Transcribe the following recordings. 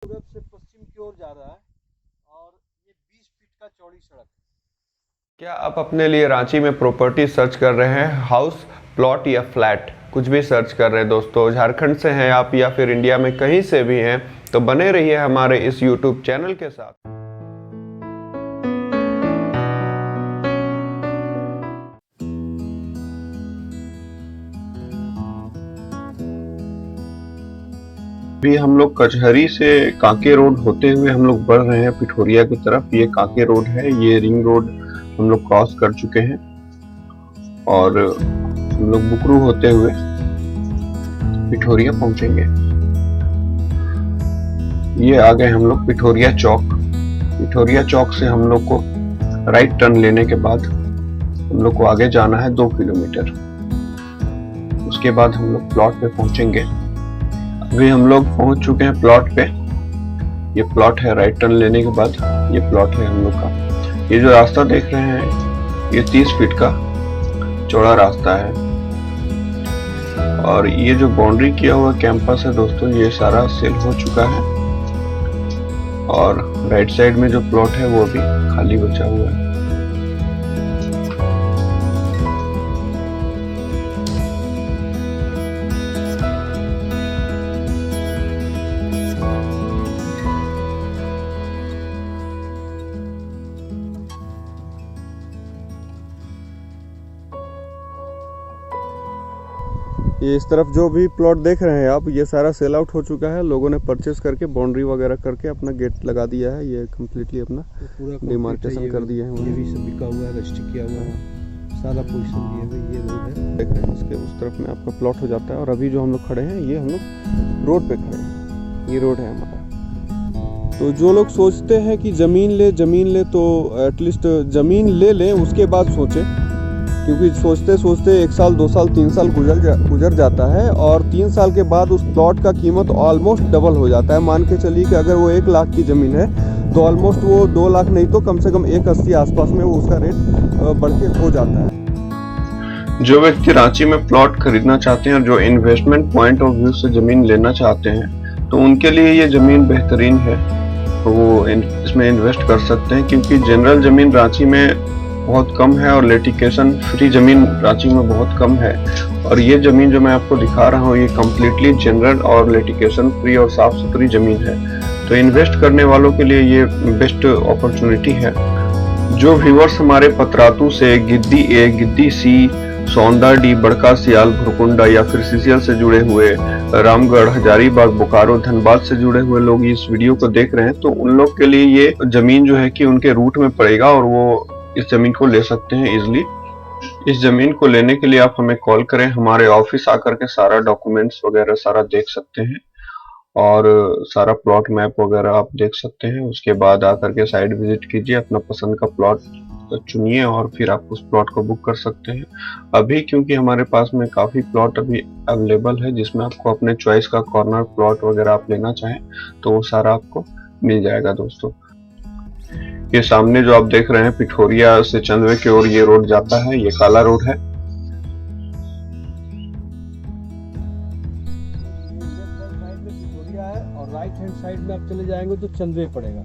पूरब से पश्चिम की ओर जा रहा है और ये 20 फीट का चौड़ी सड़क है। क्या आप अपने लिए रांची में प्रॉपर्टी सर्च कर रहे हैं? हाउस, प्लॉट या फ्लैट, कुछ भी सर्च कर रहे हैं दोस्तों, झारखंड से हैं आप या फिर इंडिया में कहीं से भी हैं, तो बने रहिए हमारे इस यूट्यूब चैनल के साथ। अभी हम लोग कचहरी से कांके रोड होते हुए हम लोग बढ़ रहे हैं पिठोरिया की तरफ। ये कांके रोड है, ये रिंग रोड हम लोग क्रॉस कर चुके हैं और हम लोग बुकरू होते हुए पिठोरिया पहुंचेंगे। ये आ गए हम लोग पिठोरिया चौक। पिठोरिया चौक से हम लोग को राइट टर्न लेने के बाद हम लोग को आगे जाना है 2 किलोमीटर। उसके बाद हम लोग प्लॉट पे पहुंचेंगे। अभी हम लोग पहुंच चुके हैं प्लॉट पे। ये प्लॉट है, राइट टर्न लेने के बाद ये प्लॉट है हम लोग का। ये जो रास्ता देख रहे हैं ये 30 फीट का चौड़ा रास्ता है और ये जो बाउंड्री किया हुआ कैंपस है दोस्तों, ये सारा सेल हो चुका है और राइट साइड में जो प्लॉट है वो अभी खाली बचा हुआ है। ये इस तरफ जो भी प्लॉट देख रहे हैं आप, ये सारा सेल आउट हो चुका है। लोगों ने परचेस करके बाउंड्री वगैरह करके अपना गेट लगा दिया है। ये कम्प्लीटली अपना पूरा डिमार्केशन कर दिए हैं। ये भी सब बिका हुआ है, रजिस्टर किया हुआ है, सारा पोजीशन दिया हुआ है। ये रोड है, देख रहे हैं, इसके उस तरफ में आपका प्लॉट हो जाता है और अभी जो हम लोग खड़े हैं ये हम लोग रोड पे खड़े हैं। ये रोड है हमारा। तो जो लोग सोचते हैं कि ज़मीन ले तो एटलीस्ट ज़मीन ले लें, उसके बाद सोचें, क्योंकि सोचते सोचते 1 साल 2 साल 3 साल गुजर जाता है और 3 साल के बाद उस प्लॉट का कीमत ऑलमोस्ट डबल हो जाता है। मान के चलिए कि अगर वो 1 लाख की ज़मीन है तो ऑलमोस्ट वो 2 लाख नहीं तो कम से कम 1,80 आसपास में वो उसका रेट बढ़ के हो जाता है। जो व्यक्ति रांची में प्लॉट खरीदना चाहते हैं और जो इन्वेस्टमेंट पॉइंट ऑफ व्यू से जमीन लेना चाहते हैं तो उनके लिए ये जमीन बेहतरीन है। वो इसमें इन्वेस्ट कर सकते हैं क्योंकि जनरल जमीन रांची में बहुत कम है और लिटिगेशन फ्री जमीन रांची में बहुत कम है। और ये जमीन जो मैं आपको दिखा रहा हूँ ये कम्प्लीटली जनरल और लिटिगेशन फ्री और साफ सुथरी जमीन है। तो इन्वेस्ट करने वालों के लिए ये बेस्ट अपॉर्चुनिटी है। जो व्यूअर्स हमारे पतरातू से गिद्दी ए, गिद्दी सी, सौंदा डी, बड़का सियाल, भुरकुंडा या फिर सीसीएल से जुड़े हुए, रामगढ़, हजारीबाग, बोकारो, धनबाद से जुड़े हुए लोग इस वीडियो को देख रहे हैं तो उन लोग के लिए ये जमीन जो है कि उनके रूट में पड़ेगा और वो इस जमीन को ले सकते हैं इजिली। इस जमीन को लेने के लिए आप हमें कॉल करें, हमारे ऑफिस आकर के सारा डॉक्यूमेंट्स वगैरह सारा देख सकते हैं और सारा प्लॉट मैप वगैरह आप देख सकते हैं। उसके बाद आकर के साइट विजिट कीजिए, अपना पसंद का प्लॉट चुनिए और फिर आप उस प्लॉट को बुक कर सकते हैं। अभी क्योंकि हमारे पास में काफी प्लॉट अभी अवेलेबल है जिसमें आपको अपने चॉइस का कॉर्नर प्लॉट वगैरह आप लेना चाहें तो वो सारा आपको मिल जाएगा दोस्तों। ये सामने जो आप देख रहे हैं पिठोरिया से चंदवे की ओर ये रोड जाता है, ये काला रोड है। और राइट हैंड साइड में आप चले जाएंगे तो चंदवे पड़ेगा।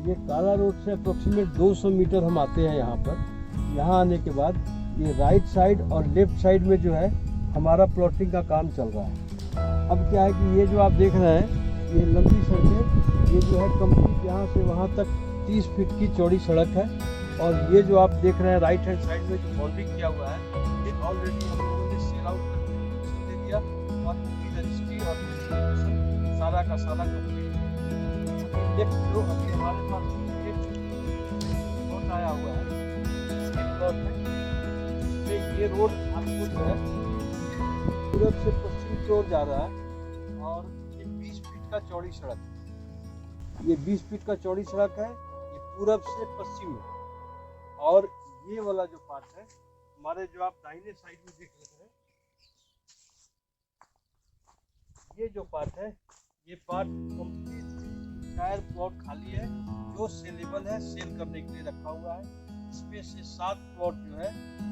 ये काला रोड से अप्रोक्सीमेट 200 मीटर हम आते हैं यहाँ पर। यहाँ आने के बाद ये राइट साइड और लेफ्ट साइड में जो है हमारा प्लॉटिंग का काम चल रहा है। अब क्या है कि ये जो आप देख रहे हैं ये लंबी सड़कें, ये जो है कंप्लीट यहाँ से वहाँ तक 30 फीट की चौड़ी सड़क है। और ये जो आप देख रहे हैं राइट हैंड साइड में जो बाउंड्री किया हुआ है ये ऑलरेडी हम लोगों ने सेल आउट करके दे दिया और रजिस्ट्री और सारा का सारा कंप्लीट। लेफ्ट जो अभी हमारे पास प्लॉट आया हुआ है ये प्लॉट है, इसमें ये रोड आपको जो है पूरब से पश्चिम की ओर जा रहा है और ये 20 फीट का चौड़ी सड़क है। ये 20 फीट का चौड़ी सड़क है, ये पूरब से पश्चिम में। और ये वाला जो पार्ट है हमारे जो आप दाहिने साइड में देख रहे हैं, ये जो पार्ट है ये पार्ट कंप्लीट टायर प्लॉट खाली है जो सेलेबल है, सेल करने के लिए रखा हुआ है। इसमें से 7 प्लॉट जो है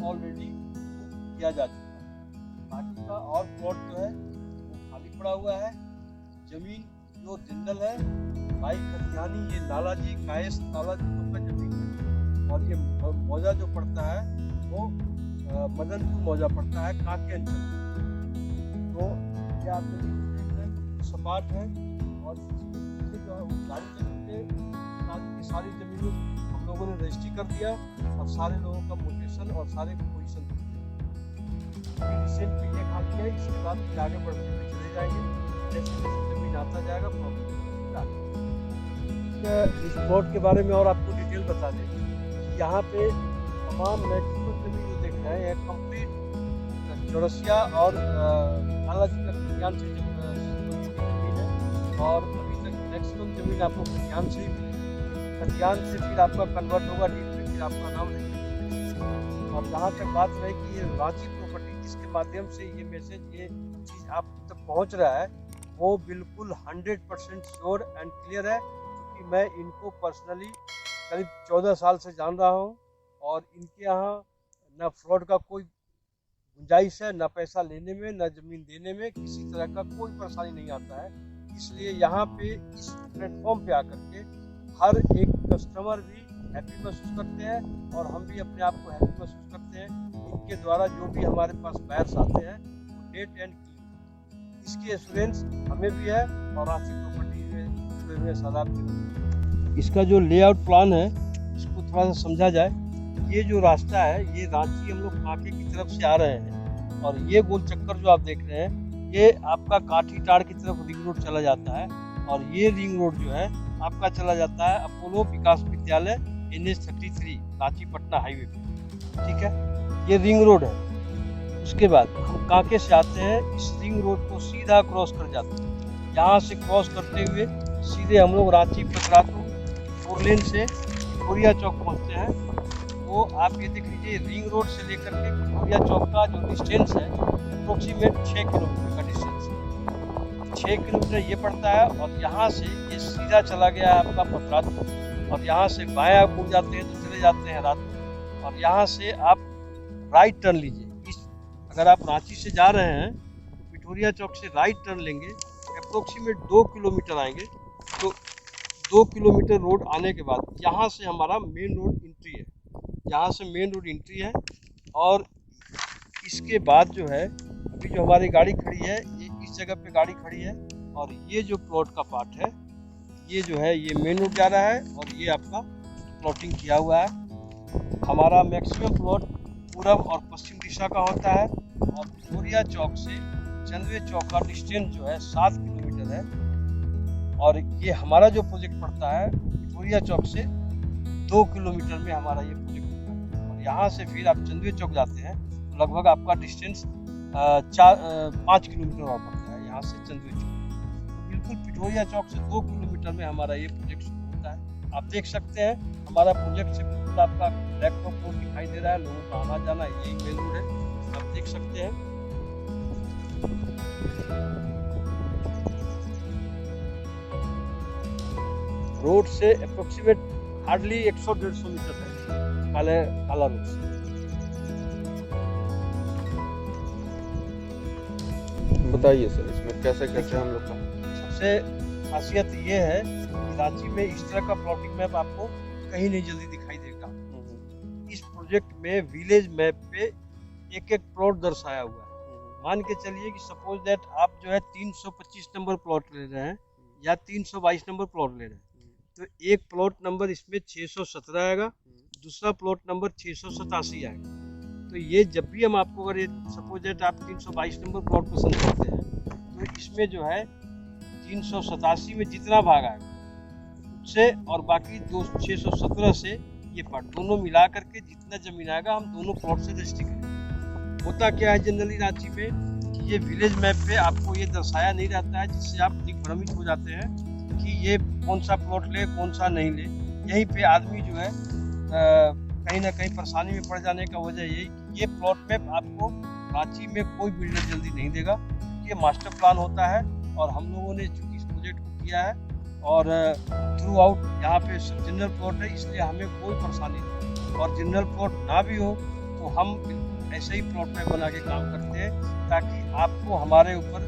ऑलरेडी किया जा चुका है। बाकी का और प्लॉट जो है वो खाली पड़ा हुआ है। जमीन जो जिंदल है भाई खतियानी, ये लाला जी कायस लाला जी का जमीन है। और ये मौजा जो पड़ता है वो मदनपुर मौजा पड़ता है कांके अंचल। तो ये आप देख रहे हैं सपाट है, और इसके पीछे जो है वो सारी जमीन की सारी जमीनों हम लोगों ने रजिस्ट्री कर दिया, और सारे लोगों का मोटेशन और सारे पोजीशन रिसेंट पे ये खाली है। इसके बाद फिर आगे बढ़ते हुए चले जाएंगे, जैसे जैसे जमीन आता जाएगा प्रॉब्लम। इस प्लॉट के बारे में और आपको डिटेल बता दें कि यहाँ पे तमाम मैक्सिमम जमीन जो देख रहे हैं कंप्लीट चौरसिया और लालाजी का खतियान से जमीन है। और अभी तक मैक्सिमम जमीन आपको खतियान से ही मिलेगी। खतियान से फिर आपका कन्वर्ट होगा डीड में, फिर आपका नाम रहेगा। और जहाँ तक बात रहे कि ये रांची प्रॉपर्टी जिसके माध्यम से ये मैसेज ये चीज़ आप तक पहुँच रहा है, वो बिल्कुल 100% श्योर एंड क्लियर है। क्योंकि मैं इनको पर्सनली करीब 14 साल से जान रहा हूँ, और इनके यहाँ ना फ्रॉड का कोई गुंजाइश है, ना पैसा लेने में, ना ज़मीन देने में, किसी तरह का कोई परेशानी नहीं आता है। इसलिए यहाँ पे इस प्लेटफॉर्म पे आकर के हर एक कस्टमर भी हैप्पी महसूस करते हैं, और हम भी अपने आप को हैप्पी महसूस करते हैं। इनके द्वारा जो भी हमारे पास बायर्स आते हैं वो डेट एंड क्लीन, इसकी एश्योरेंस हमें भी है, और रांची प्रॉपर्टी में सादाब की। इसका जो लेआउट प्लान है इसको थोड़ा सा समझा जाए। ये जो रास्ता है ये रांची हम लोग कांके की तरफ से आ रहे हैं, और ये गोल चक्कर जो आप देख रहे हैं ये आपका काठीटाड़ की तरफ रिंग रोड चला जाता है, और ये रिंग रोड जो है आपका चला जाता है अपोलो विकास विद्यालय NH33 रांची पटना हाईवे पे। ठीक है, ये रिंग रोड है। उसके बाद हम कांके से आते हैं, इस रिंग रोड को सीधा क्रॉस कर जाते हैं। यहाँ से क्रॉस करते हुए सीधे हम लोग रांची पकड़ातू 4 लेन से कोरिया चौक पहुँचते हैं। तो आप ये देख लीजिए रिंग रोड से लेकर के कोरिया चौक का जो डिस्टेंस है अप्रोक्सीमेट 6 किलोमीटर का डिस्टेंस है। 6 किलोमीटर ये पड़ता है, और यहाँ से ये सीधा चला गया है आपका पकड़ातू, और यहाँ से बायां मुड़ जाते हैं तो चले जाते हैं रात, और यहाँ से आप राइट टर्न लीजिए। अगर आप रांची से जा रहे हैं विक्टोरिया चौक से राइट टर्न लेंगे, अप्रोक्सीमेट 2 किलोमीटर आएंगे। तो 2 किलोमीटर रोड आने के बाद यहाँ से हमारा मेन रोड एंट्री है, यहाँ से मेन रोड एंट्री है। और इसके बाद जो है अभी जो हमारी गाड़ी खड़ी है ये इस जगह पे गाड़ी खड़ी है, और ये जो प्लॉट का पार्ट है ये जो है ये मेन रोड जा रहा है, और ये आपका प्लॉटिंग किया हुआ है। हमारा मैक्सिमम प्लॉट पूरब और पश्चिम दिशा का होता है, और विक्टोरिया चौक से चंदवे चौक का डिस्टेंस जो है 7 किलोमीटर है। और ये हमारा जो प्रोजेक्ट पड़ता है विक्टोरिया चौक से 2 किलोमीटर में हमारा ये प्रोजेक्ट पड़ता है। और यहाँ से फिर आप चंदवे चौक जाते हैं तो लगभग आपका डिस्टेंस 5 किलोमीटर और पड़ता है यहाँ से चंदवे चौक। तो बिल्कुल विक्टोरिया चौक से 2 किलोमीटर में हमारा ये प्रोजेक्ट शुरू होता है। आप देख सकते हैं हमारा प्रोजेक्ट से बिल्कुल आपका लैपटॉप रोड दिखाई दे रहा है, लोगों का आना जाना यही मेन रोड है, आप देख सकते हैं। रोड से अप्रोक्सीमेट हार्डली 100-150 मीटर है काला रोड से। बताइए सर इसमें कैसे कैसे हम लोग का सबसे खासियत ये है कि रांची में इस तरह का प्लॉटिंग मैप आपको कहीं नहीं जल्दी दिखाई देगा। इस प्रोजेक्ट में विलेज मैप पे एक एक प्लॉट दर्शाया हुआ है। मान के चलिए कि सपोज दैट आप जो है 325 नंबर प्लॉट ले रहे हैं या 322 नंबर प्लॉट ले रहे हैं, तो एक प्लॉट नंबर इसमें 617 आएगा, दूसरा प्लॉट नंबर 687 आएगा। तो ये जब भी हम आपको अगर सपोज दैट आप 322 नंबर प्लॉट पसंद करते हैं तो इसमें जो है 387 में जितना भाग आएगा उससे और बाकी 617 से ये पार्ट दोनों मिला करके जितना जमीन आएगा हम दोनों प्लॉट से रजिस्ट्री करेंगे। होता क्या है जनरली रांची में कि ये विलेज मैप पे आपको ये दर्शाया नहीं रहता है, जिससे आप दिग्भ्रमित हो जाते हैं कि ये कौन सा प्लॉट ले कौन सा नहीं ले। यहीं पे आदमी जो है कहीं ना कहीं परेशानी में पड़ जाने का वजह यही कि ये प्लॉट मैप आपको रांची में कोई बिल्डर जल्दी नहीं देगा, क्योंकि ये मास्टर प्लान होता है और हम लोगों ने चूँकि इस प्रोजेक्ट को किया है और थ्रू आउट यहाँ पे सब जनरल प्लॉट है, इसलिए हमें कोई परेशानी नहीं। और जनरल प्लॉट ना भी हो तो हम बिल्कुल ऐसे ही प्लॉट मैप बना के काम करते हैं ताकि आपको हमारे ऊपर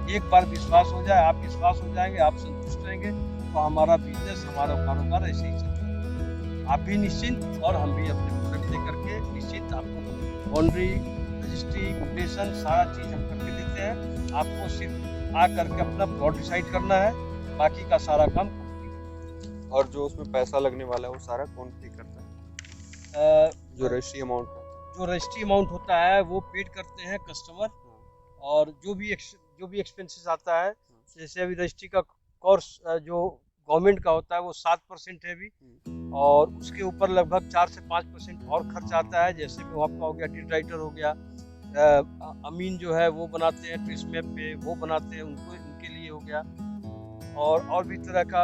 एक बार विश्वास हो जाए, आप विश्वास हो जाएंगे, आप संतुष्ट रहेंगे, तो हमारा बिजनेस, हमारा कारोबार ऐसे ही चलता है। आप भी निश्चिंत और हम भी अपने प्रोडक्ट दे करके निश्चिंत आपको बाउंड्री, रजिस्ट्री, कोटेशन सारा चीज़ हम करके देते हैं। आपको सिर्फ आ करके अपना प्लॉट डिसाइड करना है, बाकी का सारा काम। और जो उसमें पैसा लगने वाला है वो सारा कौन पे करता है? जो रजिस्ट्री अमाउंट है, जो रजिस्ट्री अमाउंट होता है वो पेड करते हैं कस्टमर, और जो भी एक्सपेंसेस आता है, जैसे अभी रजिस्ट्री का कोर्स जो गवर्नमेंट का होता है वो 7% है अभी, और उसके ऊपर लगभग 4 से 5% और खर्च आता है। जैसे वो आपका हो गया डीड राइटर हो गया, अमीन जो है वो बनाते हैं ट्रेस मैप पे, वो बनाते हैं, उनके लिए हो गया, और भी तरह का।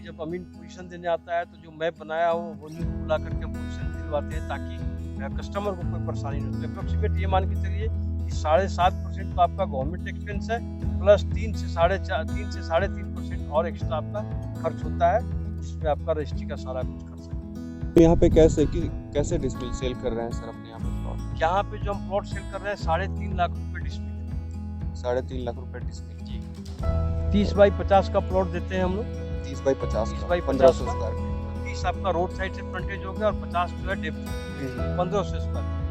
जब अमीन पोजीशन देने आता है तो जो मैप बनाया हो वो बुला करके हम पोजीशन दिलवाते हैं, ताकि कस्टमर को कोई परेशानी नहीं हो। अप्रोक्सीमेट ये मान के चलिए कि 7.5% तो आपका गवर्नमेंट एक्सपेंस है, प्लस 3 से 3.5% और एक्स्ट्रा आपका खर्च होता है, जिसमें आपका रजिस्ट्री का सारा कुछ खर्च है। यहाँ पे कैसे डिस्प्ले सेल कर रहे हैं सर अपने यहाँ पे प्लॉट? यहाँ पे जो हम प्लॉट सेल कर रहे हैं 3.5 लाख रुपए डिस्प्ले। 3.5 लाख रुपए डिस्प्ले जी। 30 बाई 50 का प्लॉट देते हैं हम लोग। 30 बाई 50 30 बाई 1500 स्क्वायर फीट। 30 आपका रोड साइड से फ्रंटेज हो गया, और 50 जो है depth 1500 square feet.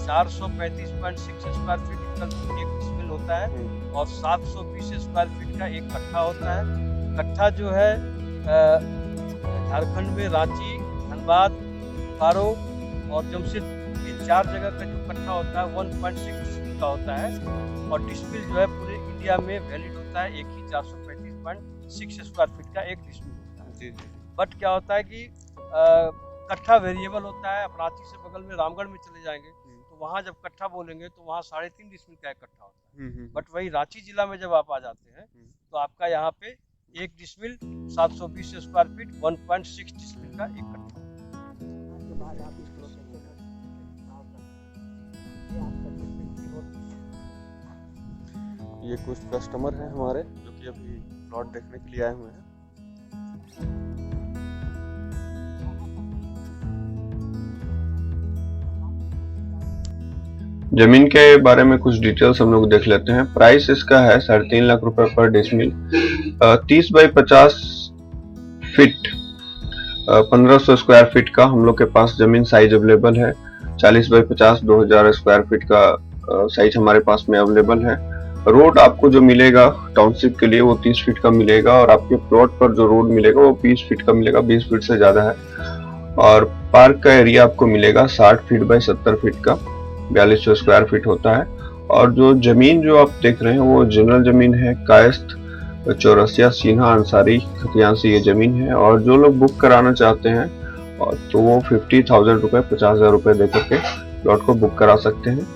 435.6 square feet एक डिस्प्ले होता है, और 720 स्क्वायर फीट का एक कट्ठा होता है। कट्ठा जो है झारखंड में रांची, धनबाद, बोकारो और जमशेदपुर, ये 4 जगह का जो कट्ठा होता है 1.6 डिस्प्ले का होता है, और डिस्प्ले जो है पूरे इंडिया में वैलिड होता है। एक ही 435.6 स्क्वायर फीट का एक डिस्प्ले होता है जी। बट क्या होता है कि कट्ठा वेरिएबल होता है। आप रांची से बगल में रामगढ़ में चले जाएंगे तो वहाँ जब कट्ठा बोलेंगे तो वहाँ 3.5 डिस्प्ले का एक कट्ठा होता है, बट वही रांची जिला में जब आप आ जाते हैं तो आपका यहाँ पे एक डिस्प्ले 720 स्क्वायर फीट 1.6 डिस्प्ले का एक कट्ठा। ये कुछ कस्टमर हैं हमारे जो कि अभी प्लॉट देखने के लिए आए हुए हैं। जमीन के बारे में कुछ डिटेल्स हम लोग देख लेते हैं। प्राइस इसका है 3.5 लाख रुपए पर decimal. 30 by 50 feet 1500 square feet का हम लोग के पास जमीन साइज अवेलेबल है। 40 बाई 50 2000 स्क्वायर फीट का साइज हमारे पास में अवेलेबल है। रोड आपको जो मिलेगा टाउनशिप के लिए वो 30 फीट का मिलेगा, और आपके प्लॉट पर जो रोड मिलेगा वो 20 फीट का मिलेगा, 20 फीट से ज्यादा है। और पार्क का एरिया आपको मिलेगा 60 फीट बाई 70 फीट का, 4200 स्क्वायर फीट होता है। और जो जमीन जो आप देख रहे हैं वो जनरल जमीन है, कायस्थ, चौरसिया, सिन्हा, अंसारी खतियान से ये जमीन है। और जो लोग बुक कराना चाहते हैं और तो वो 50,000 रुपए 50,000 रुपए देकर के प्लॉट को बुक करा सकते हैं।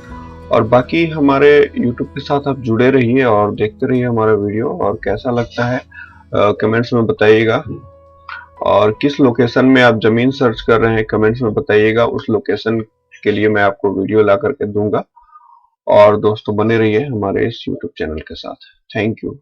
और बाकी हमारे YouTube के साथ आप जुड़े रहिए और देखते रहिए हमारा वीडियो, और कैसा लगता है कमेंट्स में बताइएगा। और किस लोकेशन में आप जमीन सर्च कर रहे हैं कमेंट्स में बताइएगा, उस लोकेशन के लिए मैं आपको वीडियो ला करके दूंगा। और दोस्तों बने रहिए हमारे इस YouTube चैनल के साथ। Thank you.